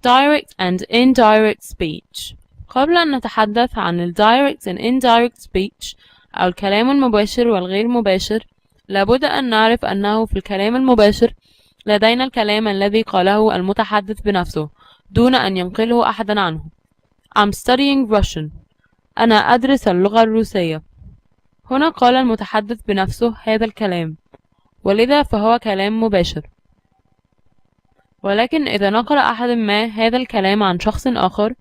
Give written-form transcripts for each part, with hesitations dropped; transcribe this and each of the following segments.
Direct and indirect speech. قبل أن نتحدث عن ال direct and indirect speech أو الكلام المباشر والغير مباشر، لابد أن نعرف أنه في الكلام المباشر لدينا الكلام الذي قاله المتحدث بنفسه دون أن ينقله أحدا عنه. I'm studying Russian. أنا أدرس اللغة الروسية. هنا قال المتحدث بنفسه هذا الكلام، ولذا فهو كلام مباشر. ولكن إذا نقل أحد ما هذا الكلام عن شخص آخر،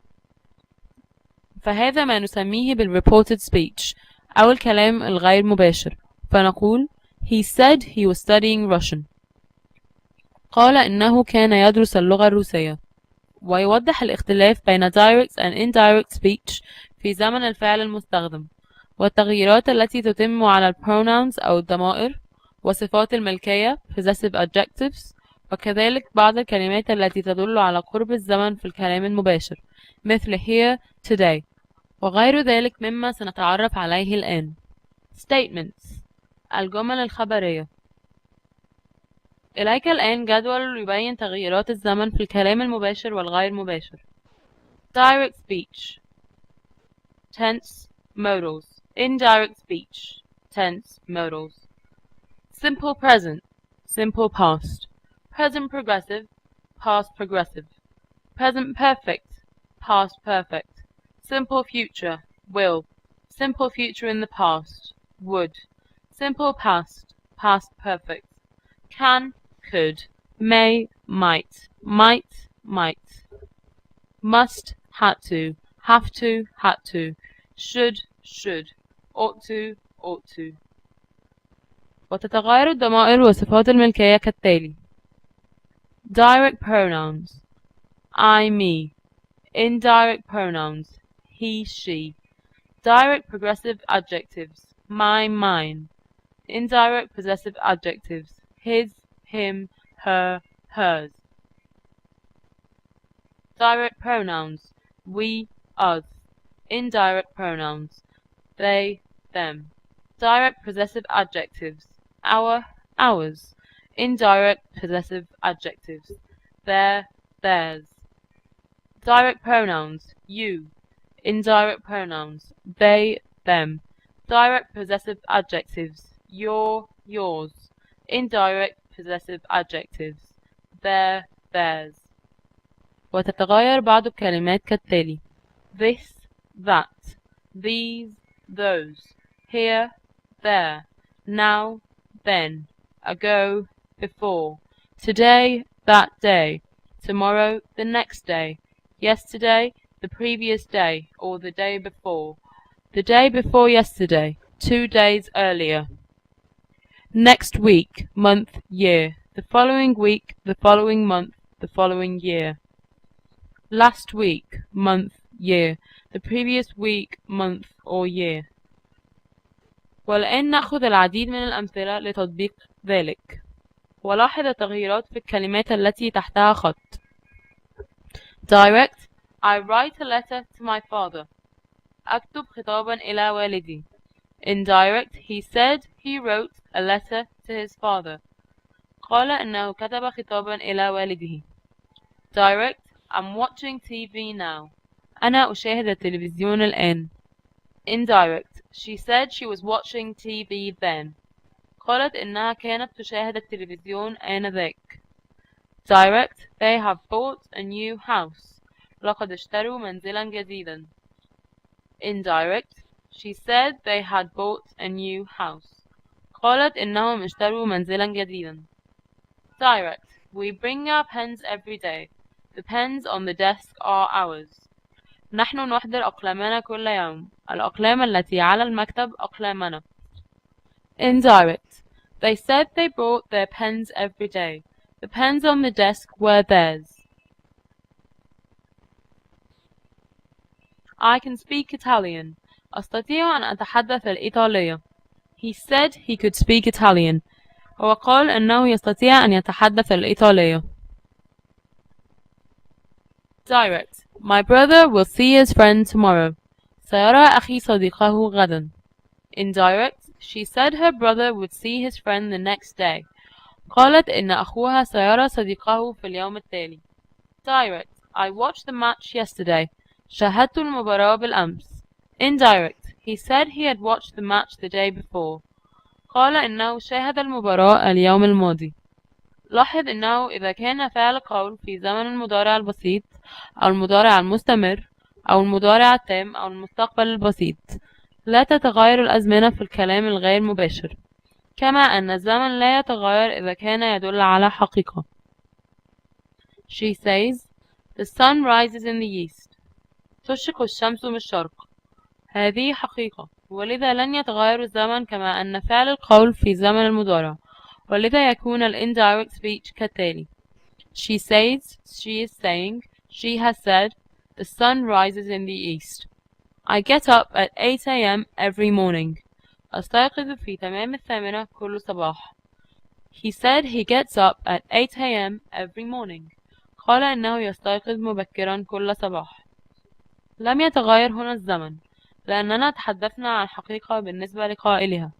فهذا ما نسميه بالreported speech أو الكلام الغير مباشر. فنقول He said he was studying Russian. قال إنه كان يدرس اللغة الروسية. ويوضح الاختلاف بين direct and indirect speech في زمن الفعل المستخدم، والتغييرات التي تتم على pronouns أو الضمائر، وصفات الملكية possessive adjectives، وكذلك بعض الكلمات التي تدل على قرب الزمن في الكلام المباشر مثل here today، وغير ذلك مما سنتعرف عليه الآن. statements الجمل الخبرية. إليك الآن جدول يبين تغييرات الزمن في الكلام المباشر والغير مباشر. direct speech tense modals. Indirect speech tense modals. Simple present, simple past. Present progressive, past progressive. Present perfect, past perfect. Simple future, will. Simple future in the past, would. Simple past, past perfect. Can, could. May, might. Might, might. Must, had to. Have to, had to. Should, should. Ought to, ought to. وتتغير الضمائر وصفات الملكية كالتالي. Direct pronouns I, me. Indirect pronouns he, she. Direct progressive adjectives my, mine. Indirect possessive adjectives his, him, her, hers. Direct pronouns we, us. Indirect pronouns they, them. Direct possessive adjectives our, ours. Indirect possessive adjectives their, theirs. Direct pronouns you. Indirect pronouns they, them. Direct possessive adjectives your, yours. Indirect possessive adjectives their, theirs. وتتغير بعض الكلمات كالتالي. This, that. These, those. Here, there. Now, then. Ago, before. Today, that day. Tomorrow, the next day. Yesterday, the previous day, or the day before. The day before yesterday, 2 days earlier. Next week, month, year. The following week, the following month, the following year. Last week, month, year. The previous week, month, or year. والآن نأخذ العديد من الأمثلة لتطبيق ذلك. ولاحظ التغييرات في الكلمات التي تحتها خط. Direct I write a letter to my father. أكتب خطابا إلى والدي. Indirect he said he wrote a letter to his father. قال إنه كتب خطابا إلى والده. Direct I'm watching TV now. أنا أشاهد التلفزيون الآن. Indirect she said she was watching TV then. قالت إنها كانت تشاهد التلفزيون آنذاك. Direct they have bought a new house. لقد اشتروا منزلا جديدا. Indirect she said they had bought a new house. قالت إنهم اشتروا منزلا جديدا. Direct we bring our pens every day. The pens on the desk are ours. نحن نحضر أقلامنا كل يوم. الأقلام التي على المكتب أقلامنا. Indirect they said they brought their pens every day. The pens on the desk were theirs. I can speak Italian. أستطيع أن أتحدث الإيطالية. He said he could speak Italian. هو قال أنه يستطيع أن يتحدث الإيطالية. Direct my brother will see his friend tomorrow. سيرى أخي صديقه غدا. Indirect she said her brother would see his friend the next day. قالت إن أخوها سيرى صديقه في اليوم التالي. Direct I watched the match yesterday. شاهدت المباراة بالأمس. Indirect. He said he had watched the match the day before. قال إنه شاهد المباراة اليوم الماضي. لاحظ إنه إذا كان فعل قول في زمن المضارع البسيط أو المضارع المستمر أو المضارع التام أو المستقبل البسيط لا تتغير الأزمنة في الكلام الغير مباشر، كما أن الزمن لا يتغير إذا كان يدل على حقيقة. She says the sun rises in the east. تشرق الشمس من الشرق. هذه حقيقة، ولذا لن يتغير الزمن كما أن فعل القول في زمن المضارع، ولذا يكون ال indirect speech كالتالي. She says, she is saying, she has said, the sun rises in the east. I get up at 8 a.m. every morning. أستيقظ في تمام 8 كل صباح. He said he gets up at 8 a.m. every morning. قال إنه يستيقظ مبكرا كل صباح. لم يتغير هنا الزمن، لأننا تحدثنا عن حقيقة بالنسبة لقائلها.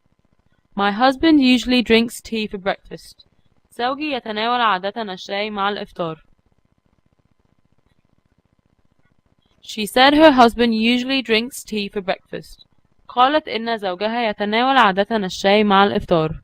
My husband usually drinks tea for breakfast. زوجي يتناول عادة الشاي مع الإفطار. She said her husband usually drinks tea for breakfast. قالت إن زوجها يتناول عادة الشاي مع الإفطار.